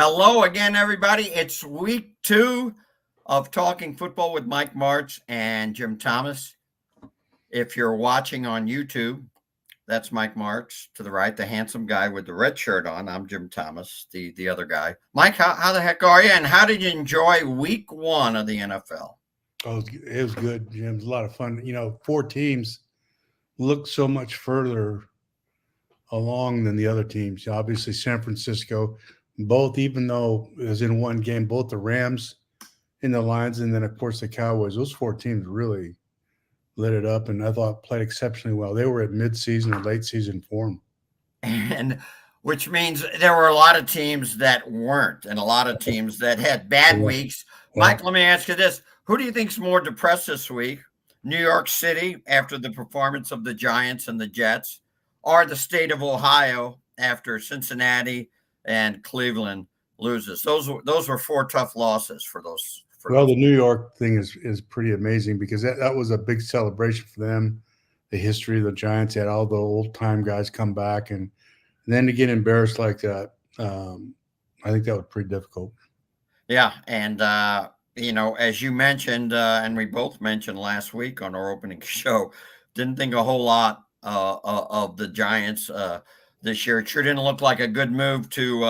Hello again, everybody. It's week 2 of Talking Football with Mike Martz and Jim Thomas. If you're watching on YouTube, that's Mike Martz. To the right, the handsome guy with the red shirt on. I'm Jim Thomas, the other guy. Mike, how the heck are you? And how did you enjoy week 1 of the NFL? Oh, it was good, Jim. It was a lot of fun. 4 teams look so much further along than the other teams. Obviously, San Francisco, both, even though it was in one game, both the Rams and the Lions, and then, of course, the Cowboys, those 4 teams really lit it up, and I thought played exceptionally well. They were at midseason or late season form. And which means there were a lot of teams that weren't, and a lot of teams that had bad weeks. Mike, let me ask you this. Who do you think's more depressed this week? New York City after the performance of the Giants and the Jets, or the state of Ohio after Cincinnati and Cleveland loses? Those were 4 tough losses for those. The New York thing is pretty amazing because that was a big celebration for them. The history of the Giants had all the old time guys come back, and then to get embarrassed like that, I think that was pretty difficult. Yeah, and as you mentioned, and we both mentioned last week on our opening show, didn't think a whole lot of the Giants this year. It sure didn't look like a good move to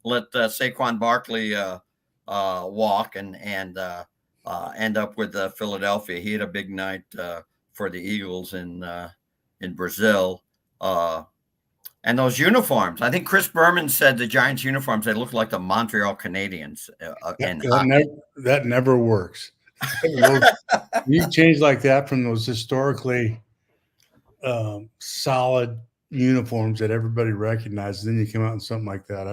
let Saquon Barkley walk and end up with Philadelphia. He had a big night for the Eagles in Brazil. And those uniforms, I think Chris Berman said the Giants uniforms, they look like the Montreal Canadiens. That never works. You change like that from those historically solid uniforms that everybody recognizes, then you come out in something like that.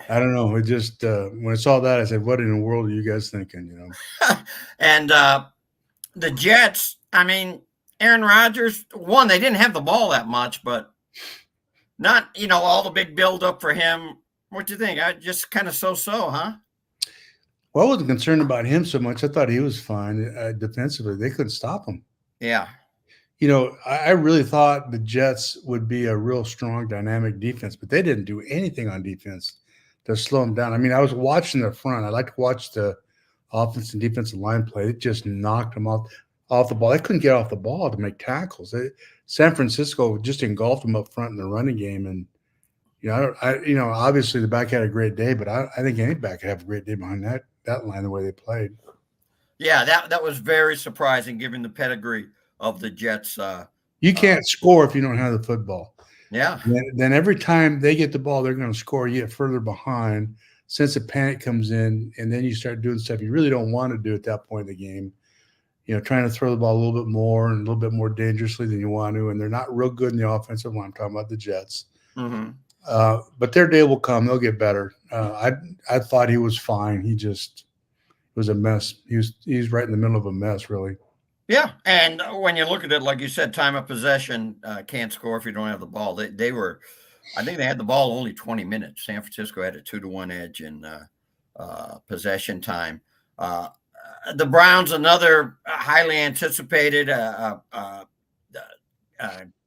I don't know. It just when I saw that, I said, "What in the world are you guys thinking?" And the Jets, I mean, Aaron Rodgers, one, they didn't have the ball that much, but not, all the big build-up for him. What do you think? I just kind of so-so, huh? Well, I wasn't concerned about him so much. I thought he was fine defensively. They couldn't stop him. Yeah. I really thought the Jets would be a real strong, dynamic defense, but they didn't do anything on defense to slow him down. I mean, I was watching the front. I like to watch the offense and defensive line play. It just knocked them off the ball. They couldn't get off the ball to make tackles. San Francisco just engulfed them up front in the running game. And, obviously the back had a great day, but I think any back could have a great day behind that line the way they played. Yeah, that was very surprising given the pedigree of the Jets. You can't score if you don't have the football. Yeah. Then every time they get the ball, they're going to score. You get further behind. Sense of panic comes in, and then you start doing stuff you really don't want to do at that point in the game. Trying to throw the ball a little bit more and a little bit more dangerously than you want to, and they're not real good in the offensive line. I'm talking about the Jets. Mm-hmm. But their day will come. They'll get better. I thought he was fine. He just was a mess. He's right in the middle of a mess, really. Yeah, and when you look at it, like you said, time of possession, can't score if you don't have the ball. They were, I think they had the ball only 20 minutes. San Francisco had a 2-1 edge in possession time. The Browns, another highly anticipated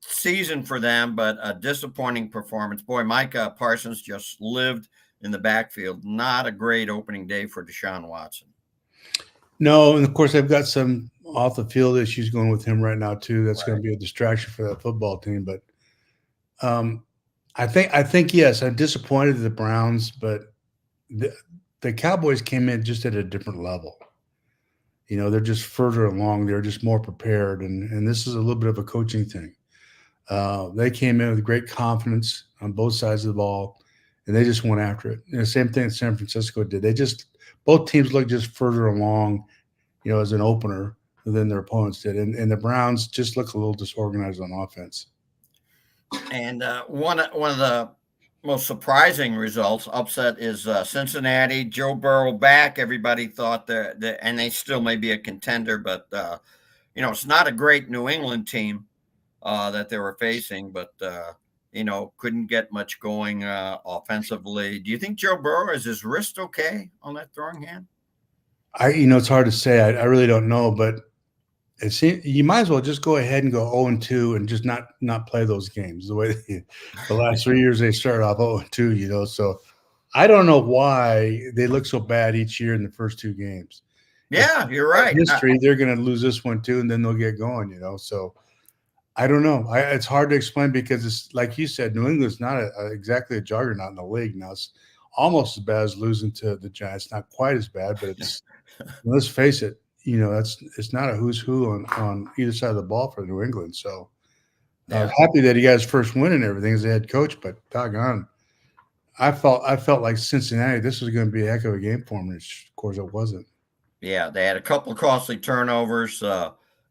season for them, but a disappointing performance. Boy, Micah Parsons just lived in the backfield. Not a great opening day for Deshaun Watson. No, and of course they've got some off the field issues going with him right now too. That's going to be a distraction for that football team. But I think yes, I'm disappointed in the Browns, but the Cowboys came in just at a different level. They're just further along. They're just more prepared, and this is a little bit of a coaching thing. They came in with great confidence on both sides of the ball, and they just went after it. The same thing San Francisco did. Both teams looked just further along, as an opener than their opponents did. And the Browns just look a little disorganized on offense. And one of the most surprising results, upset, is Cincinnati. Joe Burrow back. Everybody thought that, and they still may be a contender, but it's not a great New England team that they were facing, but couldn't get much going offensively. Do you think Joe Burrow, is his wrist okay on that throwing hand? It's hard to say. I really don't know, but it seems you might as well just go ahead and go 0-2 and just not play those games the way the last 3 years they started off 0-2. So I don't know why they look so bad each year in the first two games. Yeah, you're right. History, they're going to lose this one too, and then they'll get going. So I don't know. It's hard to explain because it's like you said, New England's not exactly a juggernaut in the league now. It's almost as bad as losing to the Giants. Not quite as bad, but it's let's face it. It's not a who's who on either side of the ball for New England. So I was happy that he got his first win and everything as a head coach, but doggone, I felt like Cincinnati. This was going to be a heck of a game for them. Of course, it wasn't. Yeah, they had a couple of costly turnovers.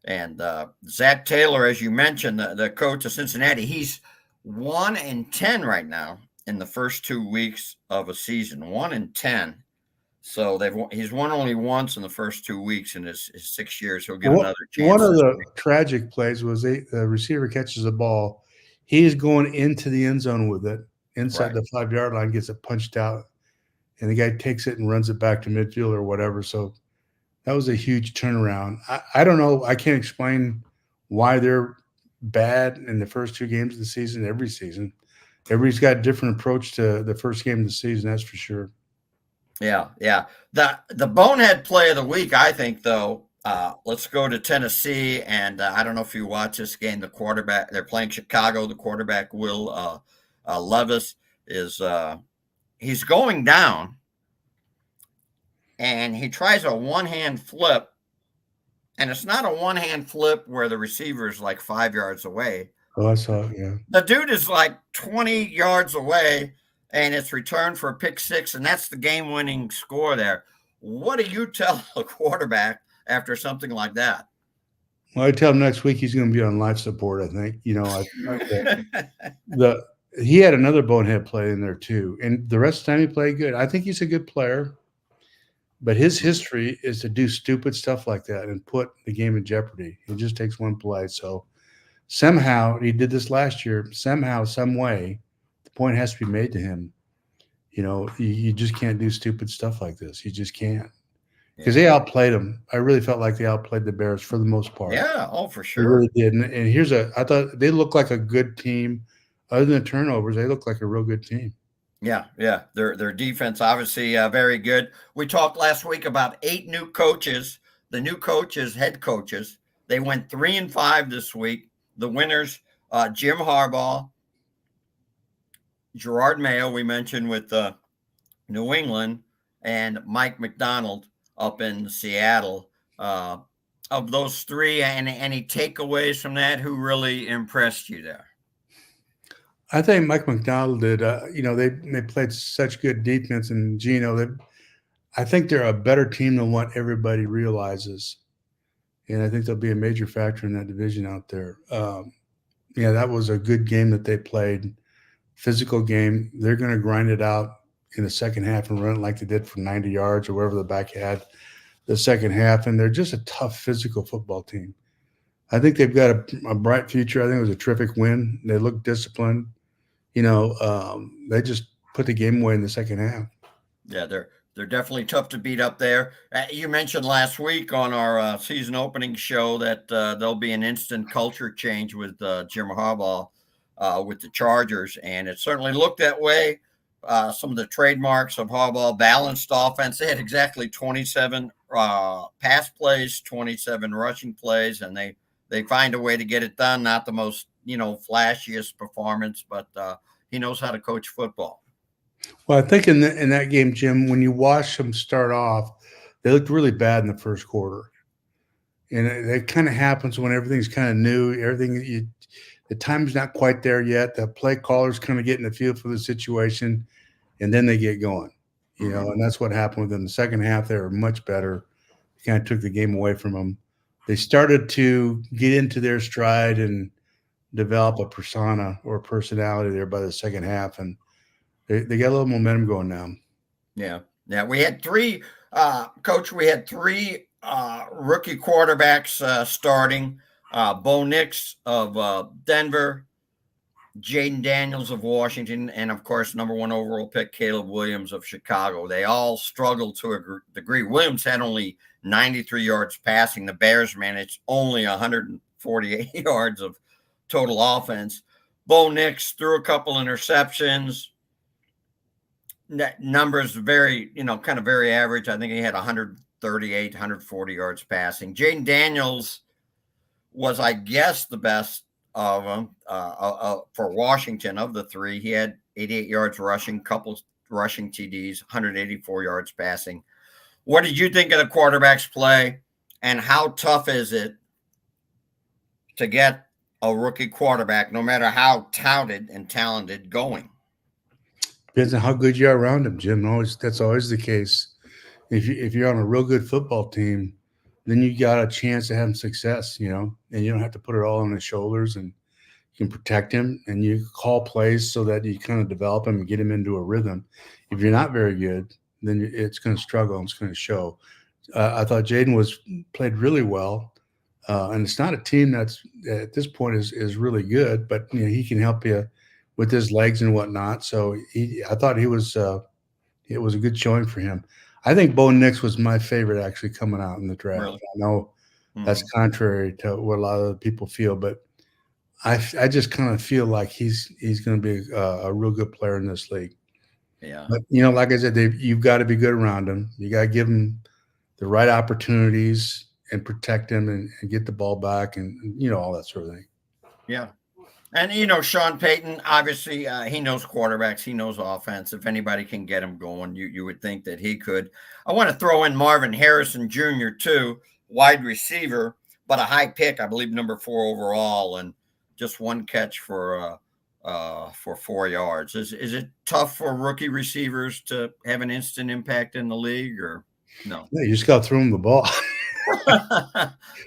And Zach Taylor, as you mentioned, the coach of Cincinnati, he's 1-10 right now in the first 2 weeks of a season. 1-10. So he's won only once in the first 2 weeks in his 6 years. He'll get another chance. One of the tragic plays was the receiver catches the ball. He's going into the end zone with it inside the 5-yard line, gets it punched out, and the guy takes it and runs it back to midfield or whatever. So that was a huge turnaround. I don't know. I can't explain why they're bad in the first two games of the season, every season. Everybody's got a different approach to the first game of the season, that's for sure. Yeah. The bonehead play of the week, I think, though, let's go to Tennessee. And I don't know if you watch this game. The quarterback, they're playing Chicago. The quarterback, Will Levis, he's going down. And he tries a one-hand flip. And it's not a one-hand flip where the receiver is like 5 yards away. Oh, I saw it, yeah. The dude is like 20 yards away, and it's returned for a pick six, and that's the game-winning score there. What do you tell a quarterback after something like that? Well, I tell him next week he's going to be on life support, I think. He had another bonehead play in there too, and the rest of the time he played good. I think he's a good player, but his history is to do stupid stuff like that and put the game in jeopardy. It just takes one play. So somehow, he did this last year, somehow, some way, the point has to be made to him. You just can't do stupid stuff like this. You just can't. Because they outplayed them. I really felt like they outplayed the Bears for the most part. Yeah, for sure. They really did. And I thought they looked like a good team. Other than turnovers, they look like a real good team. Yeah. Their defense, obviously, very good. We talked last week about 8 new coaches. The new coaches, head coaches, they went 3-5 this week. The winners, Jim Harbaugh, Gerard Mayo, we mentioned with New England, and Mike McDonald up in Seattle. Of those three, and any takeaways from that? Who really impressed you there? I think Mike McDonald did. They played such good defense, and Gino. I think they're a better team than what everybody realizes, and I think they'll be a major factor in that division out there. That was a good game that they played. Physical game. They're going to grind it out in the second half and run it like they did for 90 yards or wherever the back had the second half. And they're just a tough physical football team. I think they've got a bright future. I think it was a terrific win. They look disciplined. They just put the game away in the second half. Yeah, they're definitely tough to beat up there. You mentioned last week on our season opening show that there'll be an instant culture change with Jim Harbaugh with the Chargers, and it certainly looked that way. Some of the trademarks of Harbaugh: balanced offense. They had exactly 27 pass plays, 27 rushing plays, and they find a way to get it done. Not the most flashiest performance, but he knows how to coach football. Well, I think in that game, Jim, when you watch them start off, they looked really bad in the first quarter, and it kind of happens when everything's kind of new. The time's not quite there yet. The play callers kind of get in the field for the situation, and then they get going. And that's what happened with them. The second half, they were much better. Kind of took the game away from them. They started to get into their stride and develop a persona or personality there by the second half, and they got a little momentum going now. Yeah. We had three, Coach. We had three rookie quarterbacks starting. Bo Nix of Denver, Jaden Daniels of Washington, and of course, number 1 overall pick Caleb Williams of Chicago. They all struggled to a degree. Williams had only 93 yards passing. The Bears managed only 148 yards of total offense. Bo Nix threw a couple interceptions. numbers very, kind of very average. I think he had 138, 140 yards passing. Jaden Daniels was, I guess, the best of them for Washington of the three. He had 88 yards rushing, couple rushing TDs, 184 yards passing. What did you think of the quarterback's play, and how tough is it to get a rookie quarterback, no matter how touted and talented, going? Depends on how good you are around him, Jim. That's always the case. If you're on a real good football team, then you got a chance to have success, and you don't have to put it all on his shoulders, and you can protect him, and you call plays so that you kind of develop him and get him into a rhythm. If you're not very good, then it's going to struggle and it's going to show. I thought Jaden played really well, and it's not a team that's at this point is really good, but he can help you with his legs and whatnot. So I thought it was a good showing for him. I think Bo Nix was my favorite actually coming out in the draft. Really? I know that's contrary to what a lot of people feel, but I just kind of feel like he's going to be a real good player in this league. Yeah. But like I said, you've got to be good around him. You got to give him the right opportunities and protect him and get the ball back and all that sort of thing. Yeah. And, Sean Payton, obviously, he knows quarterbacks. He knows offense. If anybody can get him going, you would think that he could. I want to throw in Marvin Harrison Jr., too, wide receiver, but a high pick, I believe, number 4 overall, and just one catch for 4 yards. Is it tough for rookie receivers to have an instant impact in the league, or no? Yeah, you just got to throw him the ball.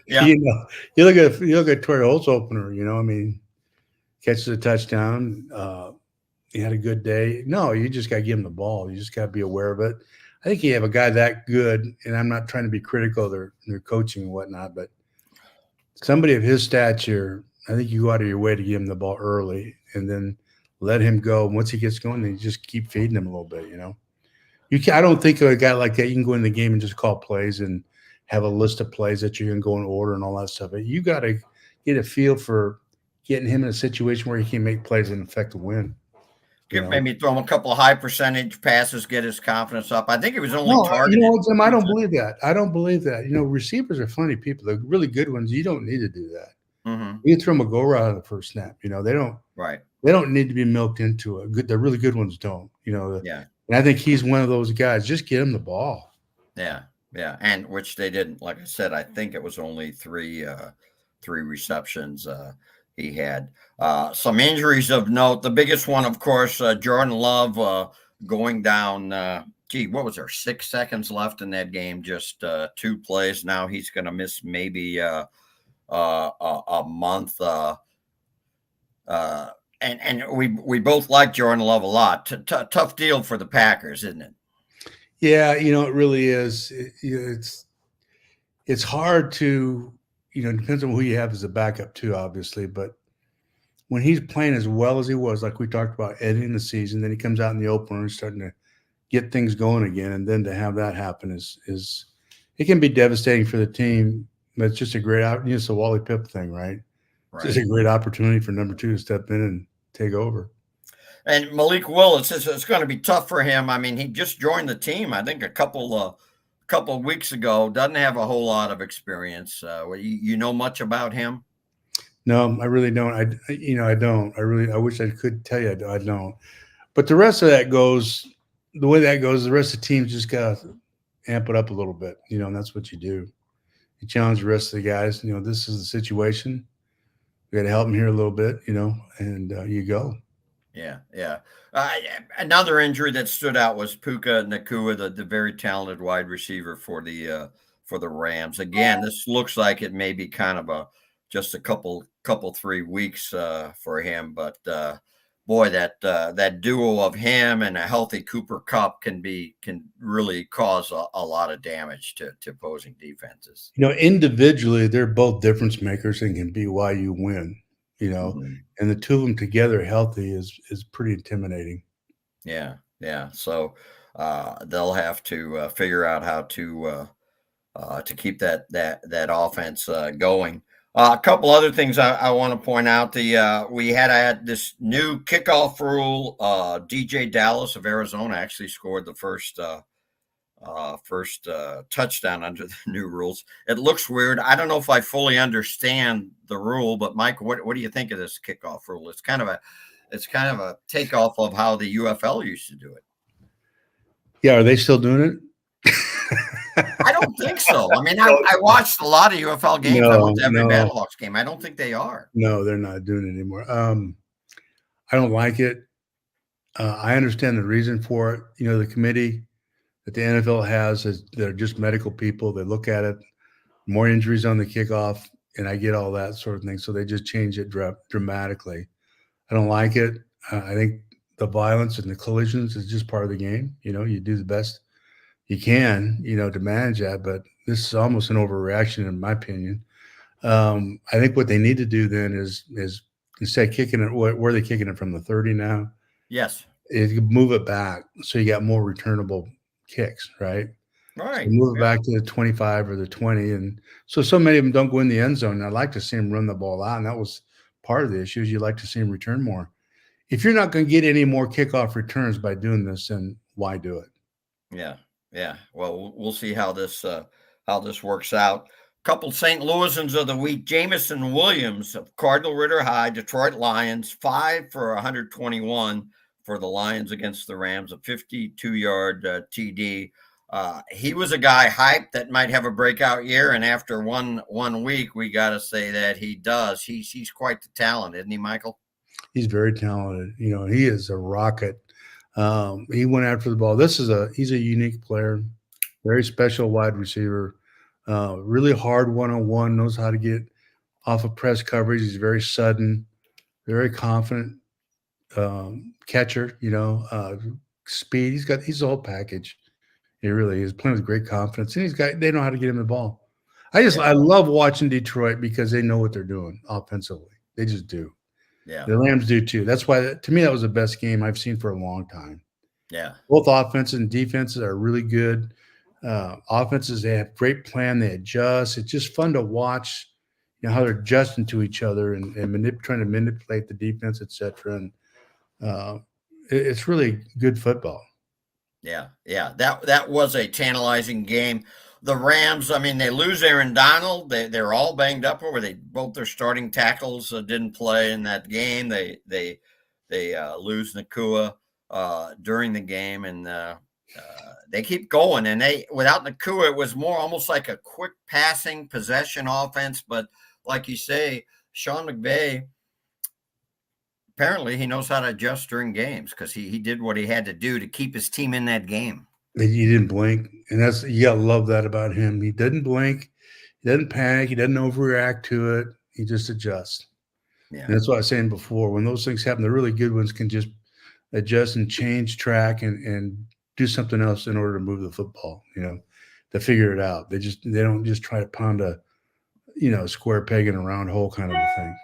Yeah. You look at Torrey Holt's opener. I mean, catches a touchdown. He had a good day. No, you just got to give him the ball. You just got to be aware of it. I think you have a guy that good, and I'm not trying to be critical of their coaching and whatnot, but somebody of his stature, I think you go out of your way to give him the ball early and then let him go. And once he gets going, then you just keep feeding him a little bit, I don't think of a guy like that. You can go in the game and just call plays and have a list of plays that you're going to go in order and all that stuff. But you got to get a feel for getting him in a situation where he can make plays and affect the win. Maybe throw him a couple of high percentage passes, get his confidence up. I think it was only targeted. Jim, I don't believe that. Receivers are funny people. The really good ones, you don't need to do that. Mm-hmm. You can throw them a go route on the first snap. They don't. Right. They don't need to be milked into it. The really good ones don't. Yeah. And I think he's one of those guys. Just get him the ball. Yeah. Yeah. And which they didn't. Like I said, I think it was only three receptions he had. Some injuries of note. The biggest one, of course, Jordan Love going down. What was there? 6 seconds left in that game. Just 2 plays. Now he's going to miss maybe a month. And we both like Jordan Love a lot. Tough deal for the Packers, isn't it? Yeah, it really is. It's hard to, it depends on who you have as a backup too, obviously. But when he's playing as well as he was, like we talked about, ending the season, then he comes out in the opener and starting to get things going again, and then to have that happen is it can be devastating for the team. But it's just a great, it's a Wally Pipp thing, right? It's just a great opportunity for number 2 to step in and take over. And Malik Willis, it's going to be tough for him. I mean, he just joined the team, I think, a couple of weeks ago. Doesn't have a whole lot of experience. You know much about him? No, I really don't. I don't. I wish I could tell you I don't. But the rest of that goes the way that goes. The rest of the team just got to amp it up a little bit, and that's what you do. You challenge the rest of the guys. This is the situation. We got to help him here a little bit, and you go. Yeah, yeah. Another injury that stood out was Puka Nacua, the very talented wide receiver for the Rams. Again, this looks like it may be kind of just a couple 3 weeks for him, but boy, that duo of him and a healthy Cooper Kupp can really cause a lot of damage to opposing defenses. Individually, they're both difference makers and can be why you win. Mm-hmm. And the 2 of them together healthy is pretty intimidating. Yeah, yeah. So they'll have to figure out how to keep that offense going. A couple other things I want to point out. We had this new kickoff rule. DJ Dallas of Arizona actually scored the first touchdown under the new rules. It looks weird. I don't know if I fully understand the rule, but Mike, what do you think of this kickoff rule? It's kind of a takeoff of how the UFL used to do it. Yeah, are they still doing it? I don't think so. I mean, I watched a lot of UFL games. I went to every No. Battlehawks game. I don't think they are. No, they're not doing it anymore. I don't like it. I understand the reason for it. You know, the committee that the NFL has is they're just medical people. They look at it, more injuries on the kickoff, and I get all that sort of thing. So they just change it dramatically. I don't like it. I think the violence and the collisions is just part of the game. You know, you do the best you can, you know, to manage that. But this is almost an overreaction, in my opinion. I think what they need to do then is instead of kicking it, where are they kicking it from, the 30 now? Yes. Is you move it back so you got more returnable kicks, right? Right. So move it back to the 25 or the 20. And so many of them don't go in the end zone. I'd like to see them run the ball out. And that was part of the issue, is you like to see them return more. If you're not going to get any more kickoff returns by doing this, then why do it? Yeah. Yeah. Well, we'll see how this works out. Couple St. Louisans of the week. Jamison Williams of Cardinal Ritter High, Detroit Lions, 5 for 121 for the Lions against the Rams, a 52-yard TD. He was a guy hyped that might have a breakout year, and after one week, we got to say that he does. He's quite the talent, isn't he, Michael? He's very talented. You know, he is a rocket. He went after the ball. He's a unique player, very special wide receiver. Really hard one-on-one, knows how to get off of press coverage. He's very sudden, very confident catcher, you know, speed. He's the whole package. He really is playing with great confidence. And they know how to get him the ball. I love watching Detroit because they know what they're doing offensively. They just do. Yeah. The Rams do too. That's why, to me, that was the best game I've seen for a long time. Yeah. Both offenses and defenses are really good. Offenses, they have great plan. They adjust. It's just fun to watch, you know, how they're adjusting to each other and trying to manipulate the defense, etc. And it's really good football. Yeah. Yeah. That was a tantalizing game. The Rams, I mean, they lose Aaron Donald. They're all banged up over. Both their starting tackles didn't play in that game. They lose Nakua during the game, and they keep going. And without Nakua, it was more almost like a quick passing possession offense. But like you say, Sean McVay, apparently he knows how to adjust during games, because he did what he had to do to keep his team in that game. He didn't blink, and you gotta love that about him. He didn't blink, he doesn't panic, he doesn't overreact to it. He just adjusts. Yeah. And that's what I was saying before. When those things happen, the really good ones can just adjust and change track and do something else in order to move the football, you know, to figure it out. They don't just try to pound a, you know, square peg in a round hole kind of a thing.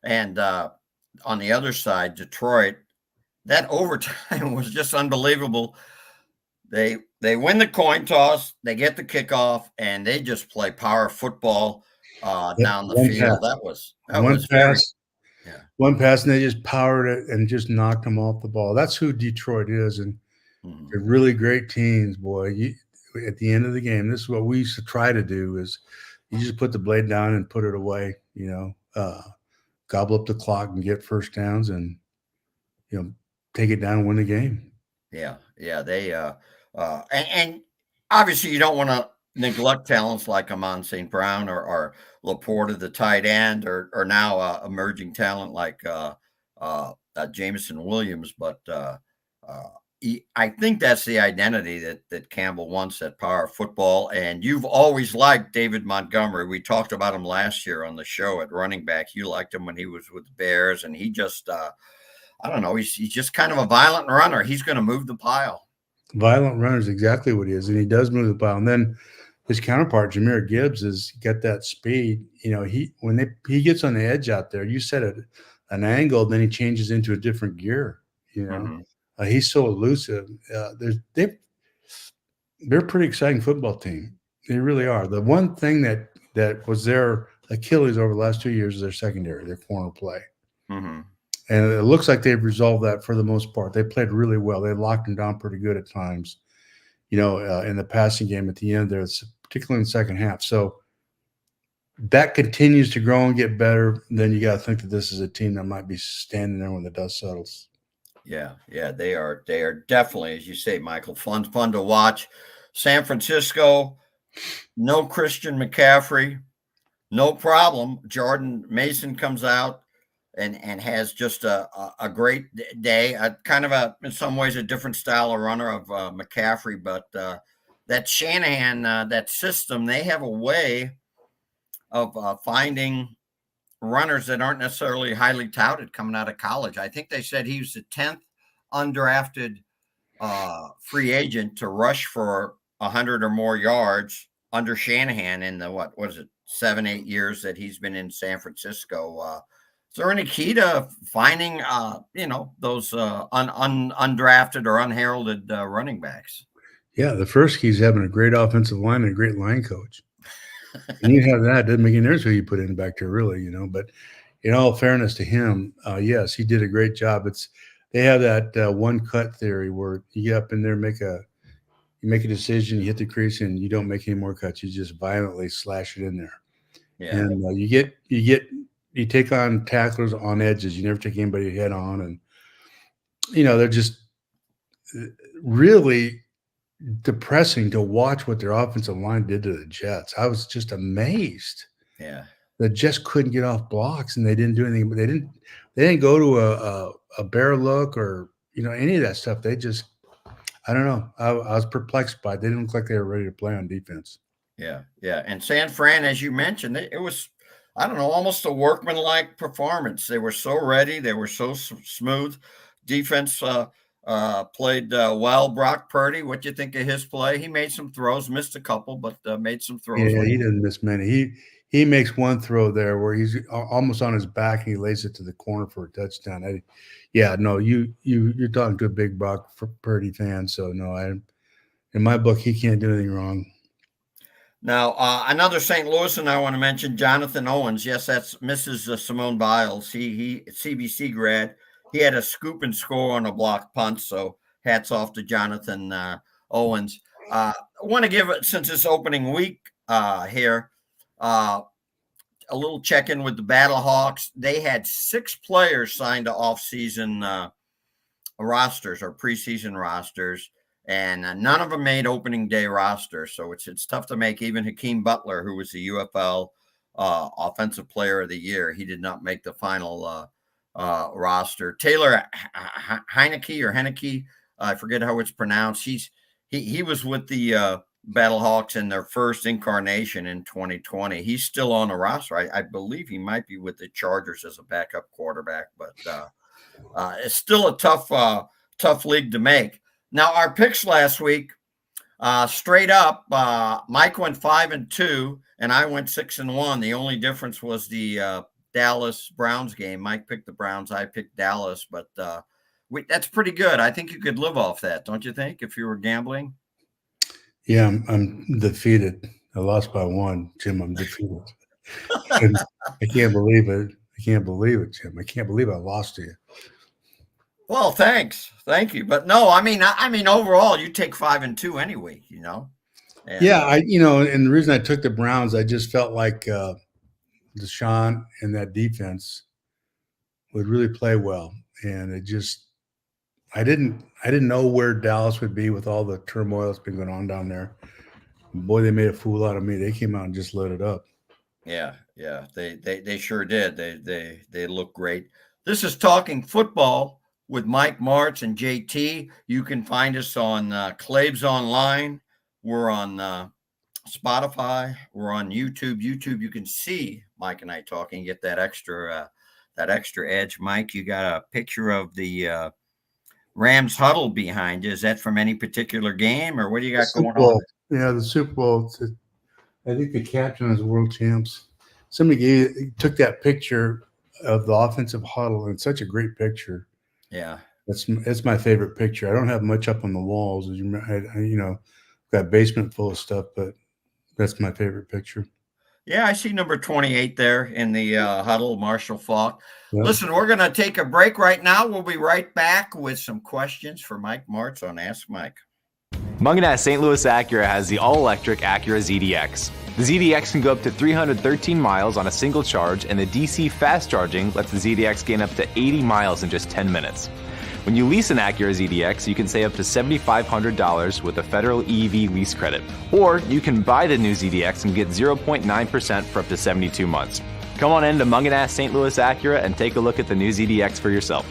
And on the other side, Detroit, that overtime was just unbelievable. They win the coin toss, they get the kickoff, and they just play power football down the field. That was pass. One pass, and they just powered it and just knocked them off the ball. That's who Detroit is, and they're really great teams, boy. At the end of the game, this is what we used to try to do: is you just put the blade down and put it away. You know, gobble up the clock and get first downs, and you know, take it down and win the game. Yeah, they and obviously you don't want to neglect talents like Amon St. Brown or Laporta, the tight end, or now emerging talent like Jamison Williams. But I think that's the identity that Campbell wants at power football. And you've always liked David Montgomery. We talked about him last year on the show at running back. You liked him when he was with the Bears, and he just I don't know. He's just kind of a violent runner. He's going to move the pile. Violent runner is exactly what he is, and he does move the pile. And then his counterpart, Jahmyr Gibbs, has got that speed. You know, he gets on the edge out there. You set an angle, then he changes into a different gear. You know, he's so elusive. They're a pretty exciting football team. They really are. The one thing that was their Achilles over the last 2 years is their secondary, their corner play. Mm-hmm. And it looks like they've resolved that for the most part. They played really well. They locked them down pretty good at times, in the passing game at the end there, particularly in the second half. So that continues to grow and get better. Then you got to think that this is a team that might be standing there when the dust settles. Yeah, they are. They are definitely, as you say, Michael, fun to watch. San Francisco, no Christian McCaffrey, no problem. Jordan Mason comes out and has just a great day. Kind of in some ways, a different style of runner of McCaffrey, but that Shanahan, that system, they have a way of finding runners that aren't necessarily highly touted coming out of college. I think they said he was the 10th undrafted free agent to rush for 100 or more yards under Shanahan in the, what was it, 7-8 years that he's been in San Francisco. Is there any key to finding, those undrafted or unheralded running backs? Yeah, the first key is having a great offensive line and a great line coach. And you have that, doesn't make any difference who you put in back there, really, But in all fairness to him, yes, he did a great job. They have that one cut theory where you get up in there, you make a decision, you hit the crease, and you don't make any more cuts. You just violently slash it in there. Yeah. And you take on tacklers on edges. You never take anybody head on, and they're just really depressing to watch what their offensive line did to the Jets. I was just amazed. Yeah, the Jets couldn't get off blocks, and they didn't do anything. But they didn't go to a bear look or any of that stuff. They just, I don't know. I was perplexed by it. They didn't look like they were ready to play on defense. Yeah. And San Fran, as you mentioned, it was, I don't know, almost a workmanlike performance. They were so ready. They were so smooth. Defense played well. Brock Purdy, what do you think of his play? He made some throws, missed a couple, but made some throws. Yeah, he didn't miss many. He makes one throw there where he's almost on his back and he lays it to the corner for a touchdown. You're talking to a big Brock Purdy fan, so no, in my book, he can't do anything wrong. Now, another St. Louisan I want to mention, Jonathan Owens. Yes, that's Mrs. Simone Biles. He CBC grad. He had a scoop and score on a block punt, so hats off to Jonathan Owens. I want to give, since it's opening week here, a little check-in with the Battlehawks. They had 6 players signed to off-season rosters or preseason rosters, and none of them made opening day rosters. So it's tough to make. Even Hakeem Butler, who was the UFL Offensive Player of the Year, he did not make the final roster. Taylor Heineke, I forget how it's pronounced. He was with the Battlehawks in their first incarnation in 2020. He's still on the roster. I believe he might be with the Chargers as a backup quarterback, but it's still a tough league to make. Now, our picks last week, straight up, Mike went 5-2, and I went 6-1. The only difference was the Dallas Browns game. Mike picked the Browns, I picked Dallas, but that's pretty good. I think you could live off that, don't you think, if you were gambling? Yeah, I'm defeated. I lost by 1, Jim. I'm defeated. I can't believe it. Jim. I can't believe I lost to you. Well, thanks. Thank you. But no, I mean, overall, you take 5-2 anyway, And, yeah, and the reason I took the Browns, I just felt like Deshaun and that defense would really play well. And I didn't know where Dallas would be with all the turmoil that's been going on down there. Boy, they made a fool out of me. They came out and just lit it up. Yeah, they sure did. They look great. This is Talking Football with Mike, Martz, and JT. You can find us on Claves Online. We're on Spotify. We're on YouTube. YouTube, you can see Mike and I talking. Get that extra edge. Mike, you got a picture of the Rams huddle behind you. Is that from any particular game, or what do you got going on? Yeah, the Super Bowl. I think the captain is world champs. Somebody took that picture of the offensive huddle, and it's such a great picture. Yeah, that's my favorite picture. I don't have much up on the walls, as got a basement full of stuff, but that's my favorite picture. Yeah, I see number 28 there in the huddle, Marshall Falk. Yeah. Listen, we're going to take a break right now. We'll be right back with some questions for Mike Martz on Ask Mike. Munganat St. Louis Acura has the all-electric Acura ZDX. The ZDX can go up to 313 miles on a single charge, and the DC fast charging lets the ZDX gain up to 80 miles in just 10 minutes. When you lease an Acura ZDX, you can save up to $7,500 with a federal EV lease credit. Or you can buy the new ZDX and get 0.9% for up to 72 months. Come on in to Munganat St. Louis Acura and take a look at the new ZDX for yourself.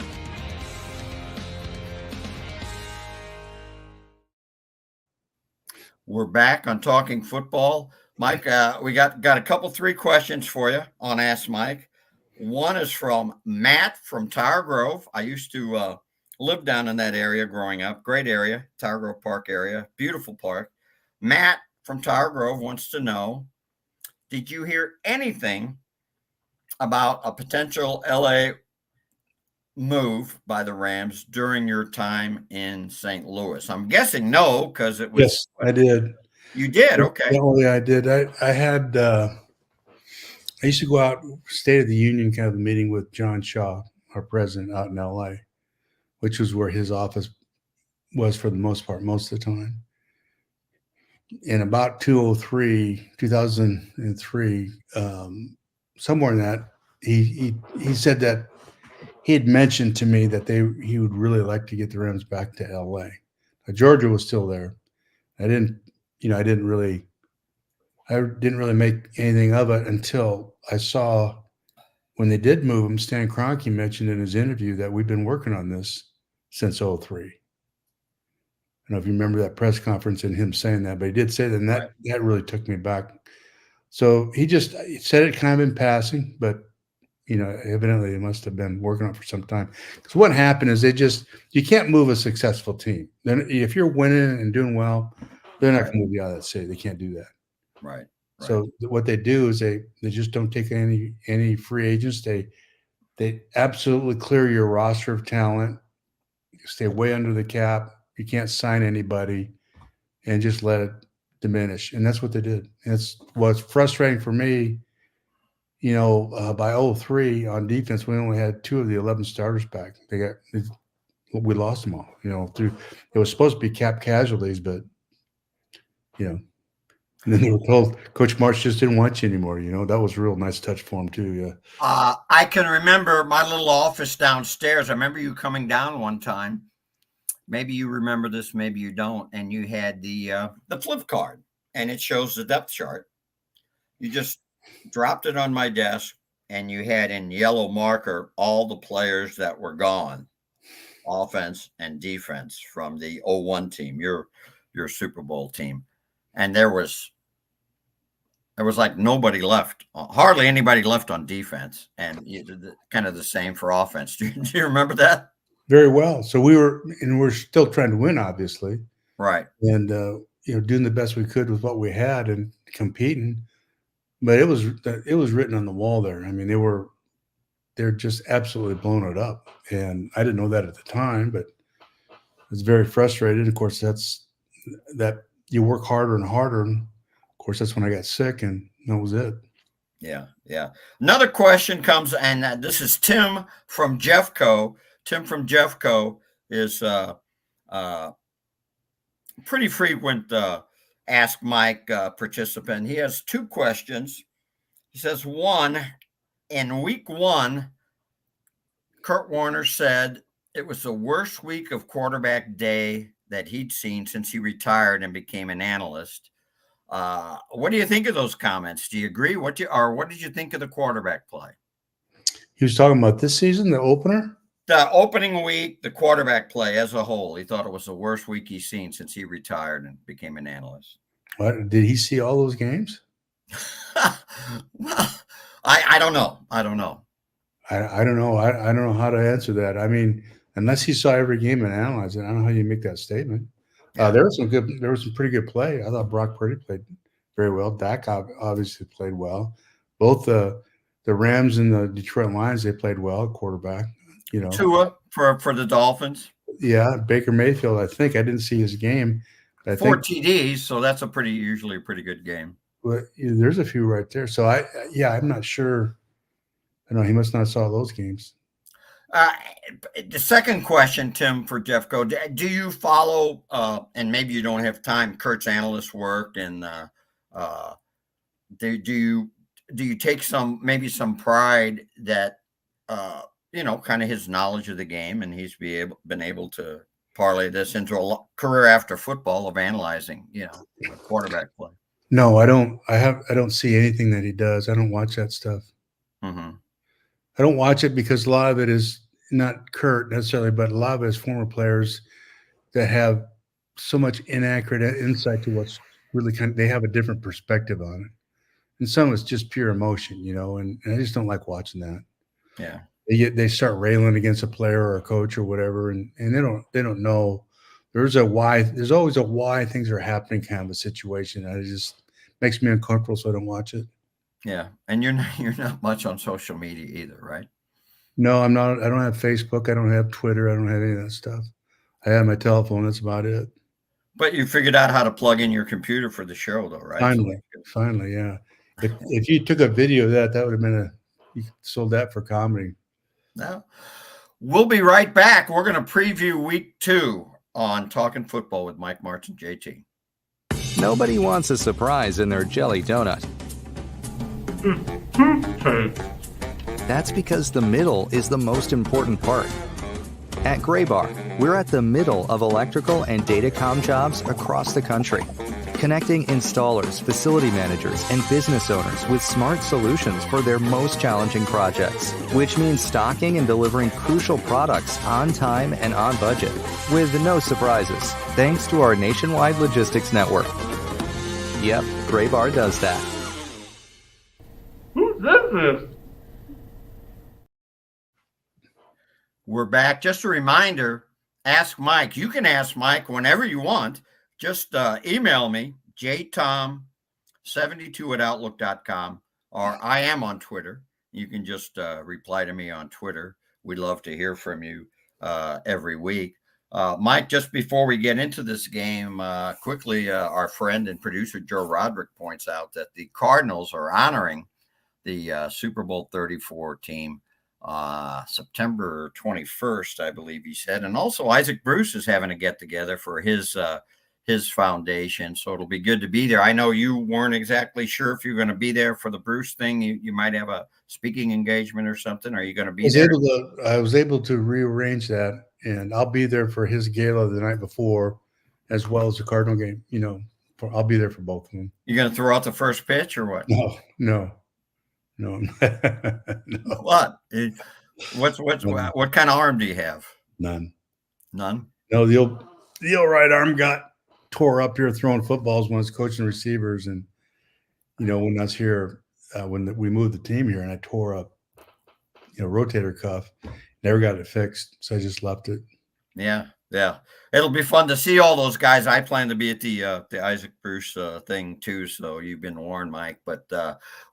We're back on Talking Football. Mike, we got a couple, 3 questions for you on Ask Mike. One is from Matt from Tower Grove. I used to live down in that area growing up. Great area, Tower Grove Park area. Beautiful park. Matt from Tower Grove wants to know, did you hear anything about a potential LA move by the Rams during your time in St. Louis? I'm guessing no, because it was. Yes, I did. You did? Okay. Definitely, I did. I had. I used to go out, State of the Union kind of a meeting with John Shaw, our president, out in LA, which was where his office was for the most part, most of the time. In about 2003, somewhere in that, he said that he had mentioned to me that he would really like to get the Rams back to LA. Now, Georgia was still there. I didn't really make anything of it until I saw when they did move him. Stan Kroenke mentioned in his interview that we've been working on this since 2003. I don't know if you remember that press conference and him saying that, but he did say that, and that really took me back. So he said it kind of in passing, but evidently they must have been working on it for some time. Because what happened is you can't move a successful team. Then if you're winning and doing well, they're not going to move you out of that city. They can't do that. Right. So what they do is they just don't take any free agents. They absolutely clear your roster of talent, stay way under the cap. You can't sign anybody, and just let it diminish. And that's what they did. And it's what's frustrating for me. By 2003 on defense, we only had 2 of the 11 starters back. We lost them all. It was supposed to be cap casualties, but and then they were told Coach Martz just didn't want you anymore. That was a real nice touch for him too. Yeah. I can remember my little office downstairs. I remember you coming down one time. Maybe you remember this, maybe you don't. And you had the flip card, and it shows the depth chart. You just dropped it on my desk, and you had in yellow marker all the players that were gone, offense and defense, from the 01 team, your Super Bowl team. And there was like nobody left, hardly anybody left on defense, and kind of the same for offense. Do you remember that? Very well. So we're still trying to win, obviously. Right. And, doing the best we could with what we had and competing. But it was written on the wall there. I mean, they're just absolutely blowing it up. And I didn't know that at the time, but I was very frustrated. Of course, that's that you work harder and harder. And of course, that's when I got sick, and that was it. Yeah. Another question comes, and this is Tim from Jeffco. Tim from Jeffco is pretty frequent Ask Mike participant. He has 2 questions. He says, one, in week 1, Kurt Warner said it was the worst week of quarterback day that he'd seen since he retired and became an analyst. What do you think of those comments? Do you agree? What did you think of the quarterback play? He was talking about this season, the opener? The opening week, the quarterback play as a whole. He thought it was the worst week he's seen since he retired and became an analyst. What, did he see all those games? Well, I don't know. I don't know. I don't know. I don't know how to answer that. I mean, unless he saw every game and analyzed it, I don't know how you make that statement. Yeah. There was some pretty good play. I thought Brock Purdy played very well. Dak obviously played well. Both the Rams and the Detroit Lions, they played well at quarterback. Tua for the Dolphins. Yeah, Baker Mayfield. I think I didn't see his game. 4 TDs, so that's usually a pretty good game. But there's a few right there. So I'm not sure. I don't know. He must not saw those games. The second question, Tim, for Jeffco, do you follow, and maybe you don't have time, Kurt's analyst work, and do you take some pride that kind of his knowledge of the game, and he's been able to parlay this into a career after football of analyzing, quarterback play? No, I don't. I don't see anything that he does. I don't watch that stuff. Mm-hmm. I don't watch it because a lot of it is not Kurt necessarily, but a lot of it is former players that have so much inaccurate insight to what's really they have a different perspective on it. And some is just pure emotion, and I just don't like watching that. Yeah. They start railing against a player or a coach or whatever, and they don't know. There's always a why things are happening kind of a situation. And it just makes me uncomfortable, so I don't watch it. Yeah, and you're not much on social media either, right? No, I'm not. I don't have Facebook. I don't have Twitter. I don't have any of that stuff. I have my telephone. That's about it. But you figured out how to plug in your computer for the show, though, right? Finally, yeah. If you took a video of that would have been you sold that for comedy. No, we'll be right back. We're going to preview week 2 on Talking Football with Mike, Martz, and JT. Nobody wants a surprise in their jelly donut. That's because the middle is the most important part. At Graybar, we're at the middle of electrical and datacom jobs across the country, connecting installers, facility managers, and business owners with smart solutions for their most challenging projects, which means stocking and delivering crucial products on time and on budget, with no surprises, thanks to our nationwide logistics network. Yep, Graybar does that. Who does this? We're back. Just a reminder, ask Mike. You can ask Mike whenever you want. Just email me, jtom72@outlook.com, or I am on Twitter. You can just reply to me on Twitter. We'd love to hear from you every week. Mike, just before we get into this game, quickly, our friend and producer Joe Roderick points out that the Cardinals are honoring the Super Bowl 34 team September 21st, I believe he said. And also Isaac Bruce is having a get-together for his foundation, so it'll be good to be there. I know you weren't exactly sure if you're going to be there for the Bruce thing. You might have a speaking engagement or something. Are you going to be there? I was able to rearrange that, and I'll be there for his gala the night before, as well as the Cardinal game. I'll be there for both of them. You going to throw out the first pitch or what? No. No. What? What kind of arm do you have? None. None? No, the old right arm got tore up here throwing footballs when I was coaching receivers, and when I was here when we moved the team here, and I tore up rotator cuff, never got it fixed, so I just left it. Yeah, it'll be fun to see all those guys. I plan to be at the Isaac Bruce thing too, so you've been warned, Mike. But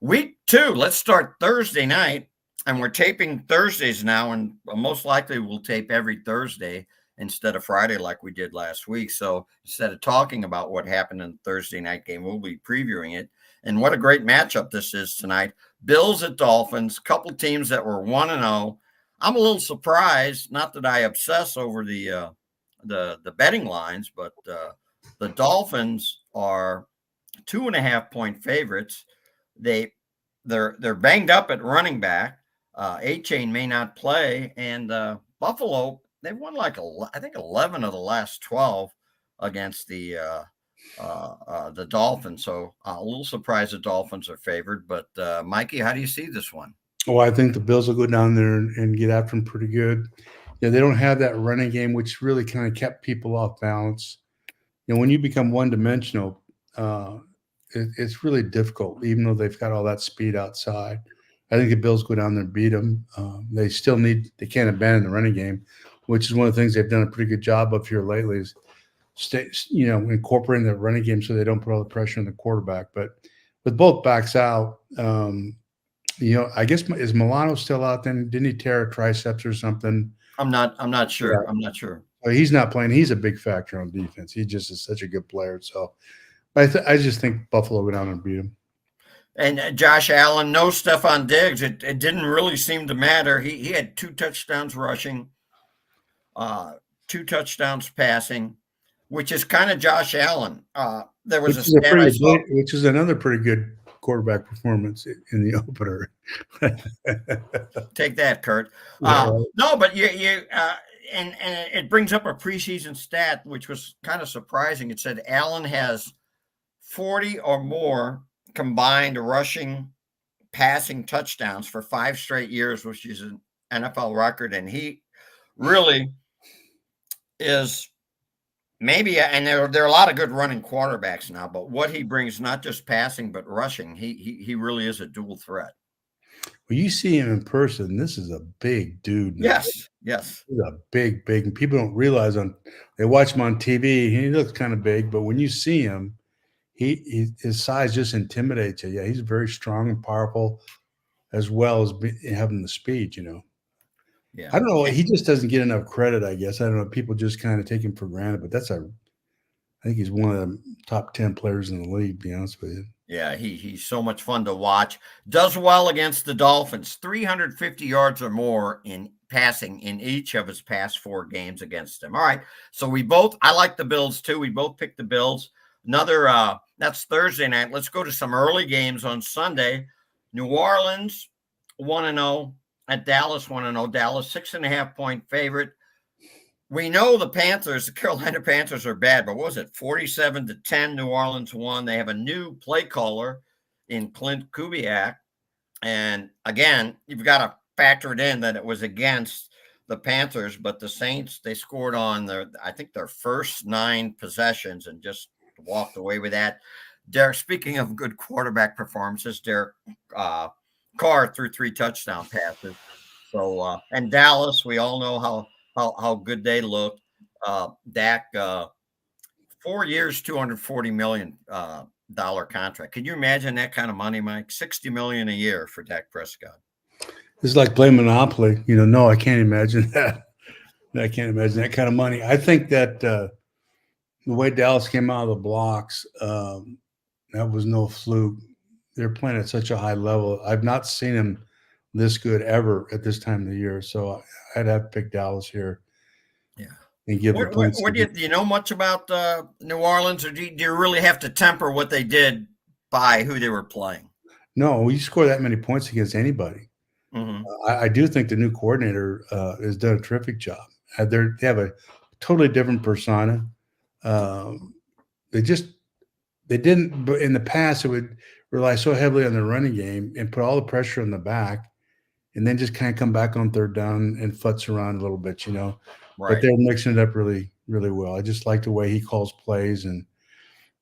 week 2, let's start Thursday night, and we're taping Thursdays now, and most likely we'll tape every Thursday instead of Friday like we did last week. So instead of talking about what happened in the Thursday night game, we'll be previewing it. And what a great matchup this is tonight. Bills at Dolphins, couple teams that were 1-0. I'm a little surprised, not that I obsess over the betting lines, but the Dolphins are 2.5-point favorites. They're banged up at running back. A-Chain may not play, and Buffalo, they've won I think 11 of the last 12 against the Dolphins. So a little surprised the Dolphins are favored. But Mikey, how do you see this one? Oh, I think the Bills will go down there and get after them pretty good. They don't have that running game, which really kind of kept people off balance. When you become one-dimensional, it's really difficult, even though they've got all that speed outside. I think the Bills go down there and beat them. They can't abandon the running game, which is one of the things they've done a pretty good job of here lately is incorporating the running game so they don't put all the pressure on the quarterback. But with both backs out, I guess is Milano still out then? Didn't he tear a triceps or something? I'm not sure. Yeah. I'm not sure. He's not playing. He's a big factor on defense. He just is such a good player. So I just think Buffalo go down and beat him. And Josh Allen, no Stephon Diggs. It didn't really seem to matter. He had 2 touchdowns rushing, 2 touchdowns passing, which is kind of Josh Allen. There was Which a is a stat I saw. which is another pretty good quarterback performance in the opener. Take that, Kurt. Yeah, right. No, but and it brings up a preseason stat, which was kind of surprising. It said Allen has 40 or more combined rushing, passing touchdowns for 5 straight years, which is an NFL record. And he really is maybe, and there are a lot of good running quarterbacks now, but what he brings, not just passing, but rushing, he really is a dual threat. When you see him in person, this is a big dude. Yes. He's a big, and people don't realize they watch him on TV. He looks kind of big, but when you see him, his size just intimidates you. Yeah, he's very strong and powerful, as well as having the speed. Yeah. I don't know. He just doesn't get enough credit, I guess. I don't know. People just kind of take him for granted, but I think he's one of the top 10 players in the league, to be honest with you. Yeah, he's so much fun to watch. Does well against the Dolphins, 350 yards or more in passing in each of his past 4 games against them. All right, so I like the Bills too. We both picked the Bills. Another, that's Thursday night. Let's go to some early games on Sunday. New Orleans 1-0 at Dallas 1-0. Dallas 6.5-point favorite. We know the Carolina Panthers are bad, but what was it? 47-10, New Orleans won. They have a new play caller in Clint Kubiak. And again, you've got to factor it in that it was against the Panthers, but the Saints, they scored on their first 9 possessions and just walked away with that. Derek, speaking of good quarterback performances, Derek Carr threw 3 touchdown passes. So, and Dallas, we all know how good they look. Dak, 4 years, $240 million contract. Can you imagine that kind of money, Mike? $60 million a year for Dak Prescott. It's like playing Monopoly. No, I can't imagine that. I can't imagine that kind of money. I think that the way Dallas came out of the blocks, that was no fluke. They're playing at such a high level. I've not seen them this good ever at this time of the year. So I'd have to pick Dallas here. Yeah. And give the points. Do you know much about New Orleans, or do you really have to temper what they did by who they were playing? No, you score that many points against anybody. Mm-hmm. I do think the new coordinator has done a terrific job. They have a totally different persona. They didn't, but in the past, it would rely so heavily on the running game and put all the pressure on the back, and then just kind of come back on 3rd down and futz around a little bit, Right. But they're mixing it up really, really well. I just like the way he calls plays, and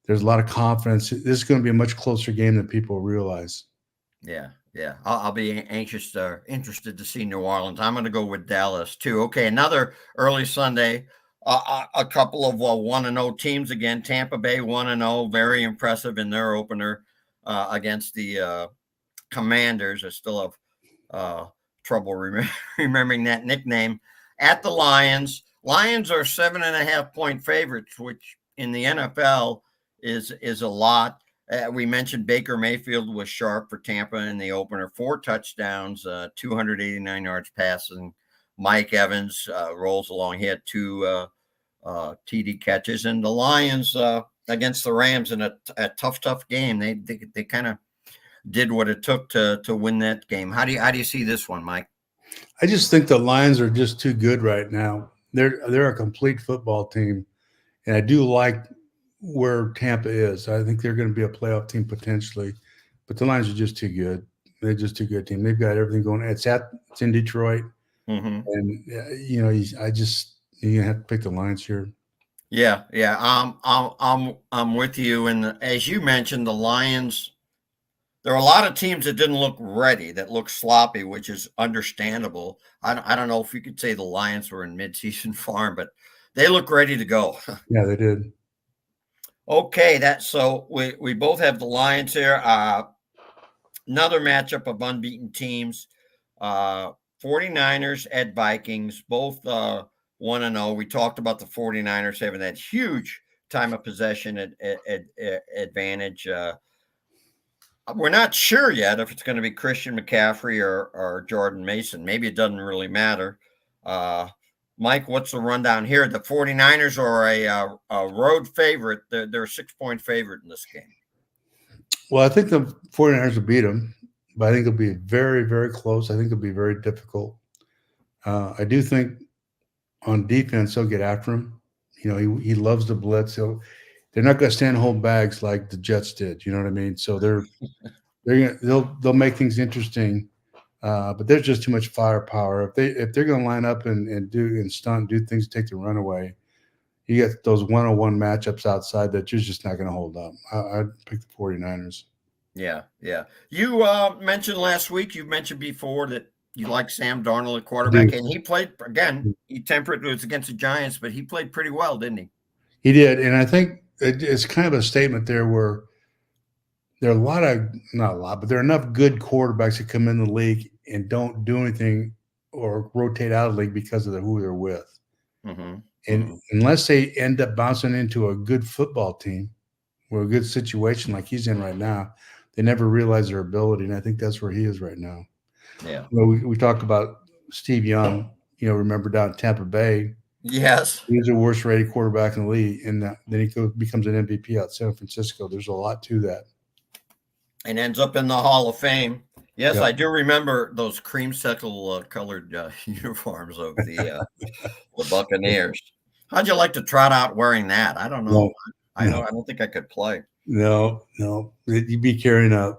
there's a lot of confidence. This is going to be a much closer game than people realize. Yeah. I'll be interested to see New Orleans. I'm going to go with Dallas too. Okay, another early Sunday. A couple of 1-0 teams again. Tampa Bay 1-0, very impressive in their opener against the Commanders. I still have trouble remembering that nickname. At the Lions. Lions are 7.5-point favorites, which in the NFL is a lot. We mentioned Baker Mayfield was sharp for Tampa in the opener. 4 touchdowns, 289 yards passing. Mike Evans rolls along. He had 2 TD catches. And the Lions against the Rams in a tough game. They kind of did what it took to win that game. How do you see this one, Mike? I just think the Lions are just too good right now. They're a complete football team, and I do like where Tampa is. I think they're going to be a playoff team potentially, but the Lions are just too good. They're just too good team. They've got everything going. It's in Detroit, and you have to pick the Lions here. Yeah. I'm with you. And as you mentioned, the Lions. There are a lot of teams that didn't look ready, that looked sloppy, which is understandable. I don't know if you could say the Lions were in midseason form, but they look ready to go. Yeah, they did. Okay, so we both have the Lions here. Another matchup of unbeaten teams. 49ers at Vikings, both 1-0. We talked about the 49ers having that huge time of possession advantage. We're not sure yet if it's going to be Christian McCaffrey or Jordan Mason. Maybe it doesn't really matter. Mike, what's the rundown here? The 49ers are a road favorite. They're a 6-point favorite in this game. Well, I think the 49ers will beat them, but I think it'll be very, very close. I think it'll be very difficult. I do think on defense, they'll get after him. You know, he loves the blitz. They're not going to stand and hold bags like the Jets did. You know what I mean? So they'll make things interesting. But there's just too much firepower. If they're going to line up and stunt, do things to take the run away, you get those one-on-one matchups outside that you're just not going to hold up. I'd pick the 49ers. Yeah. You mentioned last week, you mentioned before that you like Sam Darnold at quarterback, and he played, again, he tempered, it was against the Giants, but he played pretty well, didn't he? He did, and I think it's kind of a statement there where there are there are enough good quarterbacks that come in the league and don't do anything or rotate out of the league because of who they're with. Mm-hmm. And unless they end up bouncing into a good football team or a good situation like he's in right now, they never realize their ability. And I think that's where he is right now. Yeah. Well, we talk about Steve Young, remember down in Tampa Bay. Yes. He's the worst rated quarterback in the league. And then he becomes an MVP out in San Francisco. There's a lot to that. And ends up in the Hall of Fame. Yes, yep. I do remember those creamsicle colored uniforms of the Buccaneers. How'd you like to trot out wearing that? I don't know. I don't think I could play. No. You'd be carrying a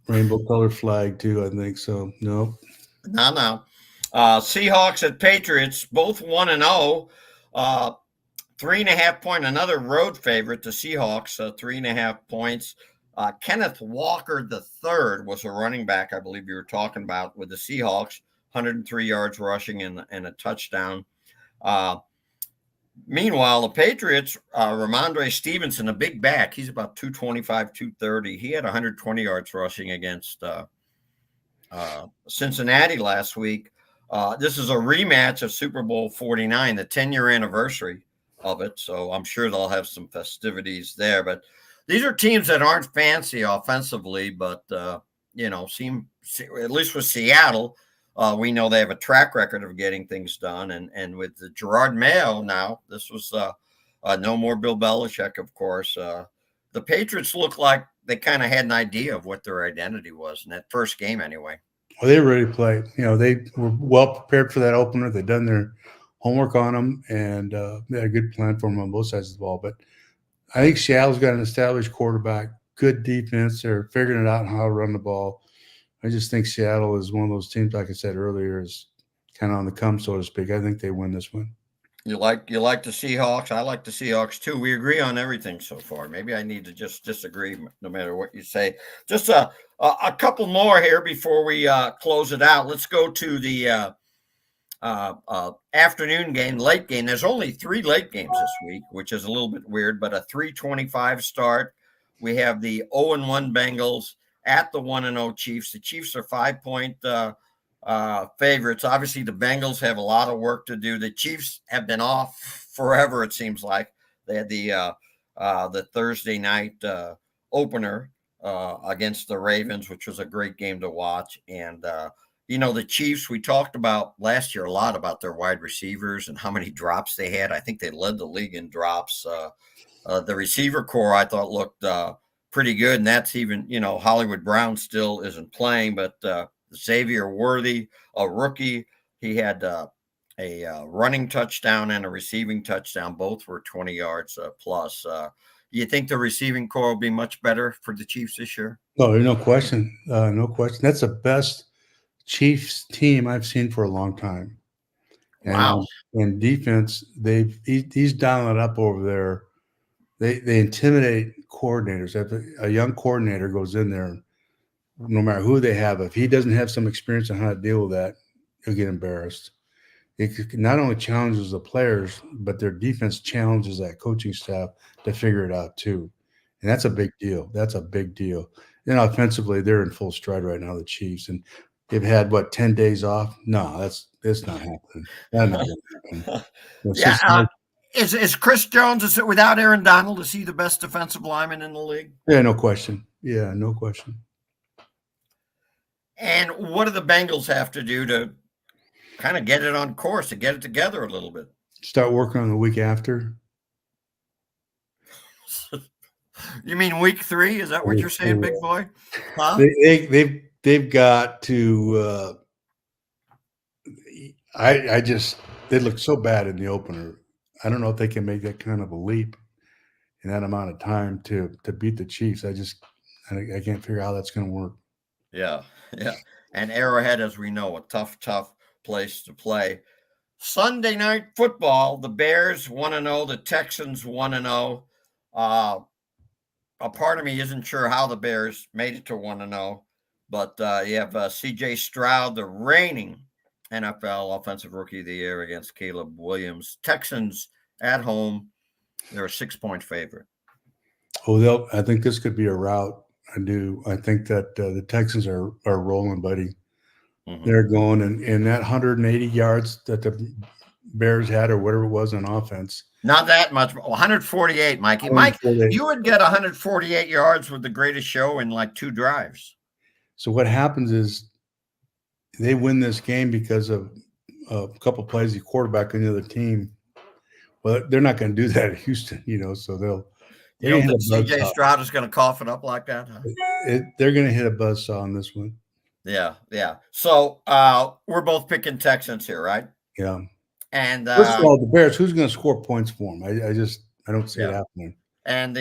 rainbow colored flag too, I think. So, no. No. Seahawks at Patriots, both 1-0. 3.5 point, another road favorite, the Seahawks, 3.5 points. Kenneth Walker III was a running back, I believe you were talking about, with the Seahawks, 103 yards rushing and a touchdown. Meanwhile, the Patriots, Ramondre Stevenson, a big back, he's about 225, 230. He had 120 yards rushing against Cincinnati last week. This is a rematch of Super Bowl 49, the 10-year anniversary of it. So I'm sure they'll have some festivities there. But these are teams that aren't fancy offensively, but, seem, at least with Seattle, we know they have a track record of getting things done. And with the Gerard Mayo now, this was no more Bill Belichick, of course. The Patriots look like they kind of had an idea of what their identity was in that first game anyway. Well, they were ready to play. They were well prepared for that opener. They'd done their homework on them, and they had a good plan for them on both sides of the ball. But I think Seattle's got an established quarterback, good defense. They're figuring it out how to run the ball. I just think Seattle is one of those teams, like I said earlier, is kind of on the come, so to speak. I think they win this one. You like the Seahawks? I like the Seahawks too. We agree on everything so far. Maybe I need to just disagree no matter what you say. Just a couple more here before we close it out. Let's go to the afternoon game, late game. There's only 3 late games this week, which is a little bit weird, but a 3:25 start. We have the 0-1 Bengals at the 1-0 Chiefs. The Chiefs are 5-point favorites. Obviously, the Bengals have a lot of work to do. The Chiefs have been off forever, it seems like. They had the Thursday night opener against the Ravens, which was a great game to watch. And the Chiefs, we talked about last year a lot about their wide receivers and how many drops they had. I think they led the league in drops. The receiver core, I thought, looked pretty good. And that's even, Hollywood Brown still isn't playing, but Xavier Worthy, a rookie, he had a running touchdown and a receiving touchdown. Both were 20 yards plus. You think the receiving core will be much better for the Chiefs this year? Oh, no question. No question. That's the best Chiefs team I've seen for a long time. And, wow. And defense, he's dialing it up over there. They intimidate coordinators. If a young coordinator goes in there, no matter who they have, if he doesn't have some experience on how to deal with that, he'll get embarrassed. It not only challenges the players, but their defense challenges that coaching staff to figure it out too. And that's a big deal. That's a big deal. And offensively, they're in full stride right now, the Chiefs. And they've had, 10 days off? No, that's not happening. That's not going to happen. Is Chris Jones, without Aaron Donald, is he the best defensive lineman in the league? Yeah, no question. Yeah, no question. And what do the Bengals have to do to kind of get it on course, to get it together a little bit? Start working on the week after. You mean week 3? Is that what you're saying, big boy? Huh? They've got to. They look so bad in the opener. I don't know if they can make that kind of a leap in that amount of time to beat the Chiefs. I can't figure out how that's going to work. Yeah. And Arrowhead, as we know, a tough place to play. Sunday night football, the Bears 1-0, the Texans 1-0. A part of me isn't sure how the Bears made it to 1-0, but you have C.J. Stroud, the reigning NFL Offensive Rookie of the Year, against Caleb Williams. Texans at home, they're a 6-point favorite. Oh, I think this could be a rout. I do. I think that the Texans are rolling, buddy. Mm-hmm. They're going, and that 180 yards that the Bears had, or whatever it was on offense. Not that much. 148, Mikey. 148. Mike, you would get 148 yards with the greatest show in like 2 drives. So what happens is they win this game because of a couple plays, the quarterback on the other team. Well, they're not going to do that at Houston, so they'll. You don't think C.J. Stroud is going to cough it up like that? Huh? They're going to hit a buzzsaw on this one. Yeah. So we're both picking Texans here, right? Yeah. And first of all, the Bears, who's going to score points for them? I don't see it happening. And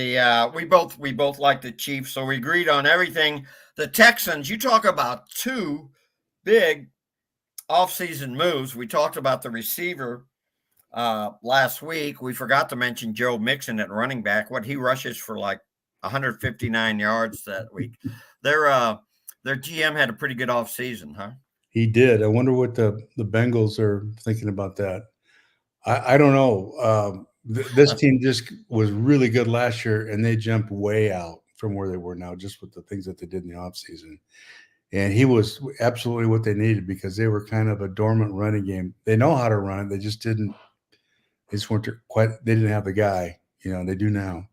we both like the Chiefs, so we agreed on everything. The Texans, you talk about 2 big offseason moves. We talked about the receiver last week. We forgot to mention Joe Mixon at running back. What he rushes for like 159 yards that week. Their GM had a pretty good offseason, huh? He did. I wonder what the Bengals are thinking about that. I don't know. This team just was really good last year, and they jumped way out from where they were now, just with the things that they did in the offseason. And he was absolutely what they needed, because they were kind of a dormant running game. They know how to run it. They just didn't. They just weren't quite. They didn't have the guy. They do now.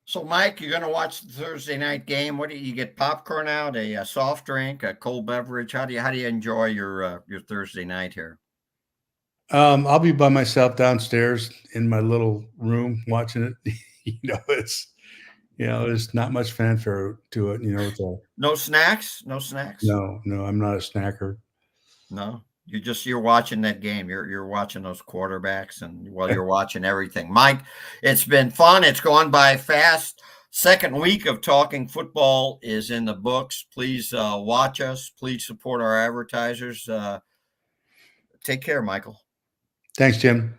So, Mike, you're going to watch the Thursday night game. What do you get? Popcorn out, a soft drink, a cold beverage? How do you enjoy your Thursday night here? I'll be by myself downstairs in my little room watching it. There's not much fanfare to it. No snacks. No, I'm not a snacker. No. You're watching that game. You're watching those quarterbacks, and you're watching everything. Mike, it's been fun. It's gone by fast. Second week of Talking Football is in the books. Please watch us. Please support our advertisers. Take care, Michael. Thanks, Jim.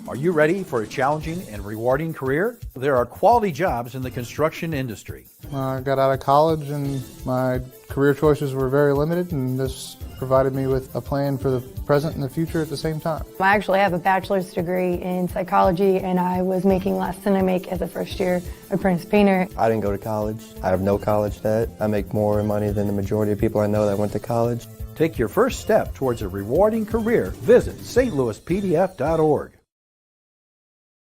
Are you ready for a challenging and rewarding career? There are quality jobs in the construction industry. I got out of college and my career choices were very limited, and this provided me with a plan for the present and the future at the same time. I actually have a bachelor's degree in psychology, and I was making less than I make as a first-year apprentice painter. I didn't go to college. I have no college debt. I make more money than the majority of people I know that went to college. Take your first step towards a rewarding career. Visit stlouispdf.org.